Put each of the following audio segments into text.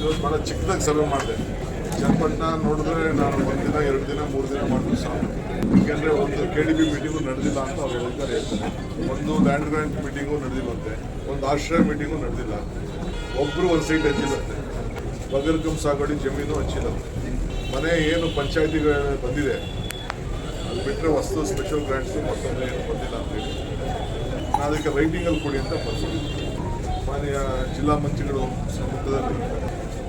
ಇವತ್ತು ಭಾಳ ಚಿಕ್ಕದಾಗಿ ಸಭೆ ಮಾಡಿದೆ. ಚನ್ನಪಟ್ಟಣ ನೋಡಿದ್ರೆ ನಾನು 1 ದಿನ 2 ದಿನ 3 ದಿನ ಮಾಡಿದ್ರು ಸಾಕು. ಯಾಕೆಂದರೆ ಒಂದು KDB ಮೀಟಿಂಗು ನಡೆದಿಲ್ಲ ಅಂತ ಅವ್ರು ಹೇಳ್ತಾರೆ. ಒಂದು ಲ್ಯಾಂಡ್ ಗ್ರಾಂಟ್ ಮೀಟಿಂಗು ನಡೆದಿಲ್ಲಂತೆ, ಒಂದು ಆಶ್ರಯ ಮೀಟಿಂಗು ನಡೆದಿಲ್ಲ, ಒಬ್ಬರು ಒಂದು ಸೈಟ್ ಹಚ್ಚಿಲ್ಲಂತೆ, ಬಗರ್ಕಂ ಸಾಗುವಳಿ ಜಮೀನು ಹಚ್ಚಿಲ್ಲಂತೆ. ಮನೆ ಏನು ಪಂಚಾಯತಿಗಳು ಬಂದಿದೆ ಅದು ಬಿಟ್ಟರೆ ವಸ್ತು ಸ್ಪೆಷಲ್ ಗ್ರಾಂಟ್ಸು ಮತ್ತೊಂದು ಏನು ಬಂದಿಲ್ಲ ಅಂತೇಳಿ ನಾನು ಅದಕ್ಕೆ ರೈಟಿಂಗಲ್ಲಿ ಕೊಡಿ ಅಂತ ಬರ್ಕೊಂಡಿದ್ದೀನಿ. ಮಾನ್ಯ ಜಿಲ್ಲಾ ಮಂತ್ರಿಗಳು ಸಮ್ಮುಖದಲ್ಲಿ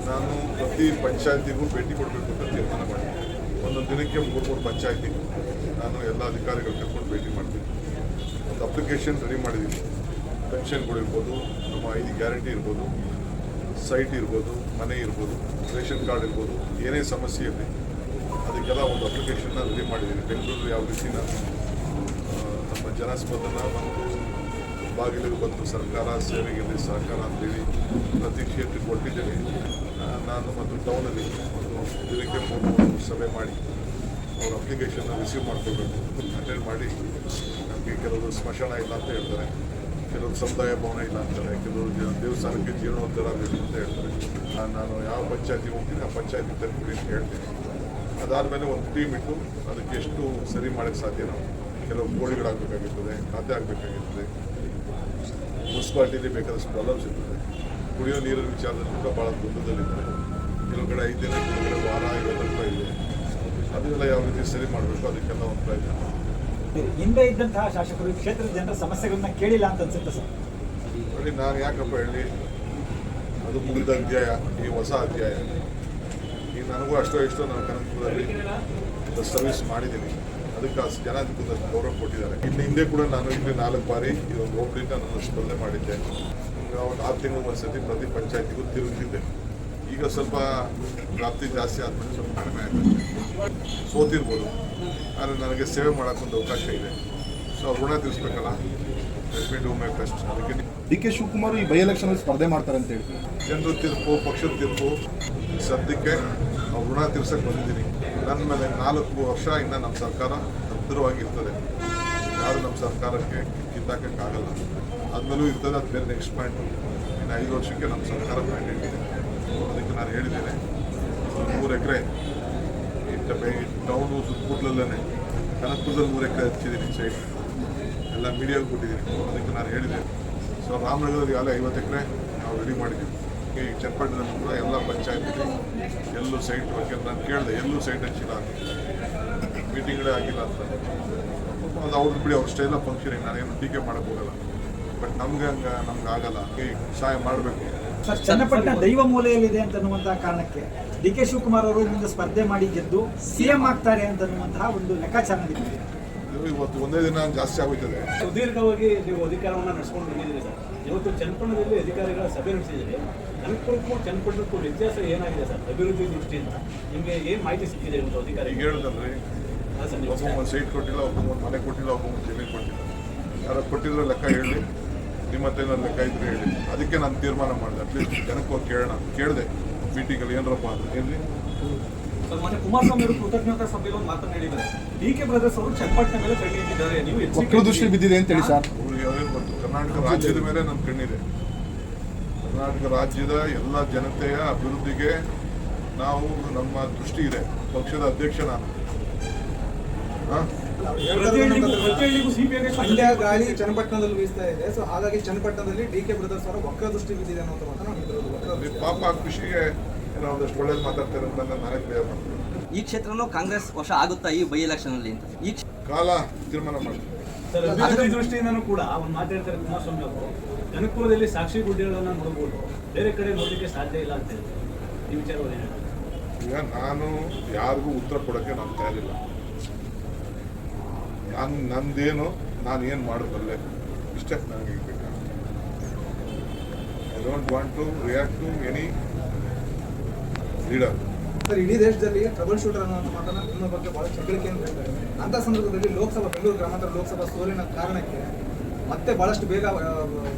ನಾನು ಪ್ರತಿ ಪಂಚಾಯತಿಗೂ ಭೇಟಿ ಕೊಡಬೇಕು ಅಂತ ತೀರ್ಮಾನ ಮಾಡಿದ್ದೀನಿ. ಒಂದೊಂದು ದಿನಕ್ಕೆ 3 ಪಂಚಾಯತಿಗೂ ನಾನು ಎಲ್ಲ ಅಧಿಕಾರಿಗಳು ಕರ್ಕೊಂಡು ಭೇಟಿ ಮಾಡ್ತೀನಿ. ಒಂದು ಅಪ್ಲಿಕೇಶನ್ ರೆಡಿ ಮಾಡಿದ್ದೀನಿ. ಪೆನ್ಷನ್ಗಳಿರ್ಬೋದು, ನಮ್ಮ 5 ಗ್ಯಾರಂಟಿ ಇರ್ಬೋದು, ಸೈಟ್ ಇರ್ಬೋದು, ಮನೆ ಇರ್ಬೋದು, ರೇಷನ್ ಕಾರ್ಡ್ ಇರ್ಬೋದು, ಏನೇ ಸಮಸ್ಯೆ ಇರಲಿ ಅದಕ್ಕೆಲ್ಲ ಒಂದು ಅಪ್ಲಿಕೇಶನ್ನ ರೆಡಿ ಮಾಡಿದ್ದೀನಿ. ಬೆಂಗಳೂರು ಯಾವ ರೀತಿ ನಾನು ನಮ್ಮ ಜನಸ್ಪಂದನ ಮತ್ತು ಬಾಗಿಲಿಗೆ ಬಂದು ಸರ್ಕಾರ ಸೇವೆಗೆ ಸಹಕಾರ ಅಂತೇಳಿ ಪ್ರತಿ ಕ್ಷೇತ್ರಕ್ಕೆ ಕೊಟ್ಟಿದ್ದೇನೆ. ನಾನು ಮತ್ತು ಟೌನಲ್ಲಿ ಒಂದು ದಿನಕ್ಕೆ 3 ಸಭೆ ಮಾಡಿ ಅವ್ರ ಅಪ್ಲಿಕೇಶನ್ನ ರಿಸೀವ್ ಮಾಡ್ಕೊಳ್ಬೇಕು. ಅಟೆಂಡ್ ಮಾಡಿ ನಮಗೆ ಕೆಲವರು ಸ್ಮಶಾನ ಇಲ್ಲ ಅಂತ ಹೇಳ್ತಾರೆ, ಕೆಲವರು ಸಮುದಾಯ ಭವನ ಇಲ್ಲ ಅಂತಾರೆ, ಕೆಲವರು ದೇವಸ್ಥಾನಕ್ಕೆ ಜೀರ್ಣೋದ್ಧಾರ ಬೇಕು ಅಂತ ಹೇಳ್ತಾರೆ. ನಾನು ಯಾವ ಪಂಚಾಯತಿಗೆ ಹೋಗ್ತೀನಿ ಆ ಪಂಚಾಯತಿ ತಲುಪಿ ಅಂತ ಹೇಳ್ತೀನಿ. ಅದಾದಮೇಲೆ ಒಂದು ಟೀಮ್ ಇಟ್ಟು ಅದಕ್ಕೆ ಎಷ್ಟು ಸರಿ ಮಾಡೋಕ್ಕೆ ಸಾಧ್ಯನೋ, ಕೆಲವು ಗೋಳಿಗಳಾಗಬೇಕಾಗಿರ್ತದೆ, ಖಾತೆ ಆಗಬೇಕಾಗಿರ್ತದೆ, ಮುನ್ಸಿಪಾಲ್ಟಿಲಿ ಬೇಕಾದಷ್ಟು ಪ್ರಾಬ್ಲಮ್ಸ್ ಇರ್ತದೆ, ಕುಡಿಯೋ ನೀರಿನ ವಿಚಾರದಲ್ಲಿ ಕೂಡ ಭಾಳ ದುಃಖದಲ್ಲಿದೆ. ಕೆಲವು ಕಡೆ 5 ದಿನ, ಕೆಲವು ಕಡೆ ವಾರ 50 ರೂಪಾಯಿ ಇದೆ. ಅದನ್ನೆಲ್ಲ ಯಾವ ರೀತಿ ಸರಿ ಮಾಡಬೇಕು ಅದಕ್ಕೆಲ್ಲ ಒಂದು ಪ್ರಯತ್ನ. ಹಿಂದೆ ಇದ್ದಂತಹ ಶಾಸಕರು ಕ್ಷೇತ್ರದ ಜನರ ಸಮಸ್ಯೆಗಳನ್ನ ಕೇಳಿಲ್ಲ ಅಂತ ಅನ್ಸುತ್ತೆ ಸರ್. ನೋಡಿ, ನಾನು ಯಾಕಪ್ಪ ಹೇಳಿ, ಅದು ಮುಗಿದ ಅಧ್ಯಾಯ, ಈ ಹೊಸ ಅಧ್ಯಾಯ. ಈಗ ನನಗೂ ಎಷ್ಟೋ ನಾನು ಕನಕಪುರದಲ್ಲಿ ಸರ್ವಿಸ್ ಮಾಡಿದ್ದೀನಿ. ಅದಕ್ಕೆ ಜನ ಅದಕ್ಕೊಂದಷ್ಟು ಗೌರವ ಕೊಟ್ಟಿದ್ದಾರೆ. ಇನ್ನು ಹಿಂದೆ ಕೂಡ ನಾನು ಇಲ್ಲಿ 4 ಬಾರಿ ಇದೊಂದು ಹೋಬಳಿನ ನಾನು ಸ್ಪರ್ಧೆ ಮಾಡಿದ್ದೆ. ಈಗ ಒಂದು 6 ತಿಂಗಳು ಒಂದು ಸತಿ ಪ್ರತಿ ಪಂಚಾಯತಿಗೂ ತಿರುಗಿದ್ದೆ. ಈಗ ಸ್ವಲ್ಪ ವ್ಯಾಪ್ತಿ ಜಾಸ್ತಿ ಆದಮೇಲೆ ಸ್ವಲ್ಪ ಕಡಿಮೆ ಆಗುತ್ತೆ. ಸೋತಿರ್ಬೋದು, ಆದರೆ ನನಗೆ ಸೇವೆ ಮಾಡೋಕ್ಕೊಂದು ಅವಕಾಶ ಇದೆ. ಸೊ ಅವ್ರು ಋಣ ತಿಳಿಸ್ಬೇಕಲ್ಲ, let me do my best. ಅದಕ್ಕೆ DK ಶಿವಕುಮಾರ್ ಈ ಬೈ ಎಲೆಕ್ಷನ್ ಸ್ಪರ್ಧೆ ಮಾಡ್ತಾರೆ ಅಂತ ಹೇಳಿ ಜನರ ತೀರ್ಪು, ಪಕ್ಷದ ತೀರ್ಪು, ಸದ್ಯಕ್ಕೆ ಅವ್ರು ಋಣ ತೀರ್ಸಕ್ಕೆ ಬಂದಿದ್ದೀನಿ. ನನ್ನ ಮೇಲೆ 4 ವರ್ಷ ಇನ್ನು ನಮ್ಮ ಸರ್ಕಾರ ಭದ್ರವಾಗಿರ್ತದೆ. ಯಾರು ನಮ್ಮ ಸರ್ಕಾರಕ್ಕೆ ಕಿತ್ತಾಕೋಕ್ಕಾಗಲ್ಲ. ಆದಮೇಲೂ ಇರ್ತದೆ, ಅದು ಬೇರೆ ನೆಕ್ಸ್ಟ್ ಪಾಯಿಂಟು. ಇನ್ನು 5 ವರ್ಷಕ್ಕೆ ನಮ್ಮ ಸರ್ಕಾರ ಮ್ಯಾಂಡೇಟ್ ಇದೆ. ಅದಕ್ಕೆ ನಾನು ಹೇಳಿದ್ದೇನೆ, 3 ಎಕರೆ ಟೌನು ಸುತ್ತಮುತ್ತಲಲ್ಲೇ ಕನಕಪುರದಲ್ಲಿ 3 ಎಕರೆ ಹಚ್ಚಿದ್ದೀನಿ ಸೈಟ್, ಎಲ್ಲ ಮೀಡಿಯಾಗೆ ಕೊಟ್ಟಿದ್ದೀನಿ. ಅದಕ್ಕೆ ನಾನು ಹೇಳಿದ್ದೇನೆ. ಸೊ ರಾಮನಗರದಲ್ಲಿ ಆಗಲೇ 50 ಎಕರೆ ನಾವು ರೆಡಿ ಮಾಡಿದ್ದೀವಿ. ಈ ಚನ್ನಪಟ್ಟಣದಲ್ಲಿ ಕೂಡ ಎಲ್ಲ ಪಂಚಾಯತಿಗೆ ಎಲ್ಲೂ ಸೈಟ್ ಬಗ್ಗೆ ನಾನು ಕೇಳಿದೆ, ಎಲ್ಲೂ ಸೈಟ್ ಹಚ್ಚಿಲ್ಲ ಅಂತ, ಮೀಟಿಂಗ್ಗಳೇ ಆಗಿಲ್ಲ ಅಂತ. ಅದು ಅವ್ರದ್ದು ಬಿಡಿ, ಅವ್ರ ಸ್ಟೈಲ ಫಂಕ್ಷನಿಗೆ ನಾನೇನು ಟೀಕೆ ಮಾಡೋಕ್ಕೆ ಹೋಗಲ್ಲ. ಬಟ್ ನಮ್ಗೆ ಆಗಲ್ಲ. ಸಹಾಯ ಮಾಡಬೇಕು. ಸರ್, ಚನ್ನಪಟ್ಟಣ ದೈವ ಮೂಲೆಯಲ್ಲಿದೆ ಅಂತನ್ನುವಂತಹ ಕಾರಣಕ್ಕೆ DK ಶಿವಕುಮಾರ್ ಅವರು ಮುಂದೆ ಸ್ಪರ್ಧೆ ಮಾಡಿ ಗೆದ್ದು CM ಆಗ್ತಾರೆ ಅಂತನ್ನುವಂತಹ ಒಂದು ಲೆಕ್ಕಾಚಾರ ಇದೆ. ಇವತ್ತು ಒಂದೇ ದಿನ ಜಾಸ್ತಿ ಆಗೋಯ್ತದೆ. ಸುದೀರ್ಘವಾಗಿ ನೀವು ಅಧಿಕಾರವನ್ನು ನಡೆಸ್ಕೊಂಡು ಬಂದಿದ್ದೀರಿ ಸರ್. ಇವತ್ತು ಚನ್ನಪಟ್ಟಣದಲ್ಲಿ ಅಧಿಕಾರಿಗಳ ಸಭೆ ನಡೆಸಿದ್ದೀರಿ. ಕನಕಪುರಕ್ಕೂ ಚನ್ನಪಟ್ಟಣಕ್ಕೂ ವ್ಯತ್ಯಾಸ ಏನಾಗಿದೆ ಸರ್ ಅಭಿವೃದ್ಧಿ ದೃಷ್ಟಿಯಿಂದ? ನಿಮಗೆ ಏನು ಮಾಹಿತಿ ಸಿಕ್ಕಿದೆ ಇವತ್ತು ಅಧಿಕಾರಿ? ಈಗ ಹೇಳಿದ್ರಿ, ಒಬ್ಬೊಂದು ಸೈಟ್ ಕೊಟ್ಟಿಲ್ಲ, ಒಬ್ಬೊಂದು ಮನೆ ಕೊಟ್ಟಿಲ್ಲ, ಒಬ್ಬೊಂದು ಜಮೀನು ಕೊಟ್ಟಿಲ್ಲ. ಯಾರು ಕೊಟ್ಟಿದ್ರೆ ಲೆಕ್ಕ ಹೇಳಿ, ನಿಮ್ಮ ಹತ್ರ ಏನಾದ್ರು ಲೆಕ್ಕ ಇದ್ರೆ ಹೇಳಿ. ಅದಕ್ಕೆ ನಾನು ತೀರ್ಮಾನ ಮಾಡಿದೆ, ಅಟ್ಲೀಸ್ಟ್ ಜನಕ್ಕೆ ಹೋಗಿ ಕೇಳಿದೆ ಮೀಟಿಂಗಲ್ಲಿ ಏನರಪ್ಪ ಅಂದ್ರೆ ಹೇಳಿ. ಸರ್, ಮತ್ತೆ ಕುಮಾರಸ್ವಾಮಿ ಅವರು ಕೃತಜ್ಞತಾ ಸಭೆಯಲ್ಲಿ ಒಂದು ಮಾತನ್ನು ಹೇಳಿದ್ದಾರೆ. DK ಬ್ರದರ್ಸ್ ಅವರು ಚನ್ನಪಟ್ಟಣ ಮೇಲೆ ಕಣ್ಣು ಇಟ್ಟಿದ್ದಾರೆ, ನೀವು ವಕ್ರ ದೃಷ್ಟಿ ಬಿದ್ದಿದೆ ಅಂತ ಹೇಳಿ ಸರ್. ಅವ್ರಿಗೆ ಯಾವ್ದೇನು ಗೊತ್ತು, ಕರ್ನಾಟಕ ರಾಜ್ಯದ ಮೇಲೆ ನನ್ನ ಕಣ್ಣಿದೆ. ಕರ್ನಾಟಕ ರಾಜ್ಯದ ಎಲ್ಲ ಜನತೆಯ ಅಭಿವೃದ್ಧಿಗೆ ನಾವು ನಮ್ಮ ದೃಷ್ಟಿ ಇದೆ. ಪಕ್ಷದ ಅಧ್ಯಕ್ಷ ನಾನು. ಮಂಡ್ಯ ಗಾಳಿ ಚನ್ನಪಟ್ಟಣದಲ್ಲಿ ಬೀಸ್ತಾ ಇದೆ. ಸೊ ಹಾಗಾಗಿ ಚನ್ನಪಟ್ಟಣದಲ್ಲಿ DK ಬ್ರದರ್ಸ್ ಅವರ ವಕ್ರ ದೃಷ್ಟಿ ಬಿದ್ದಿದೆ ಅನ್ನೋ ಮಾತನ್ನು ಪಾಪ ಖುಷಿಗೆ ಏನೋ ಒಂದಷ್ಟು ಒಳ್ಳೇದು ಮಾತಾಡ್ತಾರೆ ಅಂತ ನಾನೇ ಕ್ಲಿಯರ್ ಮಾಡ್ತೀನಿ. ಈ ಕ್ಷೇತ್ರನೂ ಕಾಂಗ್ರೆಸ್ ವಶ ಆಗುತ್ತಾ ಈ ಬೈ ಎಲೆಕ್ಷನ್ ಅಲ್ಲಿ ಅಂತ ಈ ಕಾಲ ತೀರ್ಮಾನ ಮಾಡ್ತೀನಿ. ಸರ್, ಅಭಿವೃದ್ಧಿ ದೃಷ್ಟಿಯಿಂದನೂ ಕೂಡ ಒಂದು ಮಾತಾಡ್ತಾರೆ ಕುಮಾರಸ್ವಾಮಿ ಅವರು. ಕನಕಪುರದಲ್ಲಿ ಸಾಕ್ಷಿ ಗುಡ್ಡೆಗಳನ್ನು ನೋಡಬಹುದು, ಬೇರೆ ಕಡೆ ನೋಡಲಿಕ್ಕೆ ಸಾಧ್ಯ ಇಲ್ಲ ಅಂತ ಹೇಳ್ತಾರೆ. ಈ ವಿಚಾರವನ್ನು ಏನು? ಈಗ ನಾನು ಯಾರಿಗೂ ಉತ್ತರ ಕೊಡೋಕ್ಕೆ ನಾನು ತಯಾರಿಲ್ಲ. ನಂದೇನು, ನಾನು ಏನು ಮಾಡಬಲ್ಲೆ ಇಷ್ಟೇ ನನಗೆ ಬೇಕು. I don't want to react to any leader. Sir, ಇಡೀ ದೇಶದಲ್ಲಿ ಟ್ರಬಲ್ ಶೂಟರ್ ಅನ್ನುವಂಥ ಮಾತನ್ನ ನಿಮ್ಮ ಬಗ್ಗೆ ಬಹಳ ಚಕಲಿಕೆ ಅಂತ ಹೇಳ್ತಾರೆ. ಅಂತ ಸಂದರ್ಭದಲ್ಲಿ ಬೆಂಗಳೂರು ಗ್ರಾಮಾಂತರ ಲೋಕಸಭಾ ಸೋಲಿನ ಕಾರಣಕ್ಕೆ ಮತ್ತೆ ಬಹಳಷ್ಟು ಬೇಗ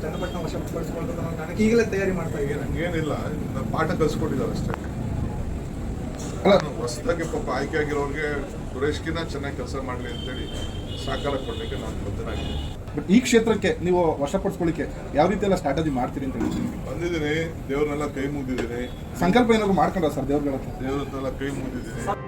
ಚನ್ನಪಟ್ಟಣ ವಶಪಡಿಸಿಕೊಳ್ಳಬೇಕು ಅನ್ನೋ ಕಾರಣಕ್ಕೆ ಈಗಲೇ ತಯಾರಿ ಮಾಡ್ತಾ ಇದ್ದಾರೆ. ಏನಿಲ್ಲ, ನಾನು ಪಾಠ ಕಲಿಸ್ಕೊಟ್ಟಿದ್ದಾರೆ ಅಷ್ಟೇ. ಹೊಸದಾಗಿ ಪಾಪ ಆಯ್ಕೆ ಆಗಿರೋರಿಗೆ ಸುರೇಶ್ಕಿನ್ನ ಚೆನ್ನಾಗಿ ಕೆಲಸ ಮಾಡಲಿ ಅಂತೇಳಿ ಸಹಕಾರ ಕೊಡಲಿಕ್ಕೆ ನಾನು ಬದ್ಧನಾಗಿದ್ದೀನಿ. ಬಟ್ ಈ ಕ್ಷೇತ್ರಕ್ಕೆ ನೀವು ವಶಪಡಿಸ್ಕೊಳ್ಳಿಕ್ಕೆ ಯಾವ ರೀತಿ ಎಲ್ಲ ಸ್ಟ್ರಾಟಜಿ ಮಾಡ್ತೀರಿ ಅಂತ ಹೇಳಿ ಬಂದಿದ್ದೀನಿ, ದೇವ್ರನ್ನೆಲ್ಲ ಕೈ ಮುಗಿದಿದ್ದೀನಿ, ಸಂಕಲ್ಪ ಏನಾದ್ರು ಮಾಡ್ಕೊಂಡ್ರ ಸರ್ ದೇವ್ರಗಳ ಹತ್ರ? ದೇವ್ರನ್ನೆಲ್ಲ ಕೈ ಮುಗಿದಿದ್ದೀನಿ.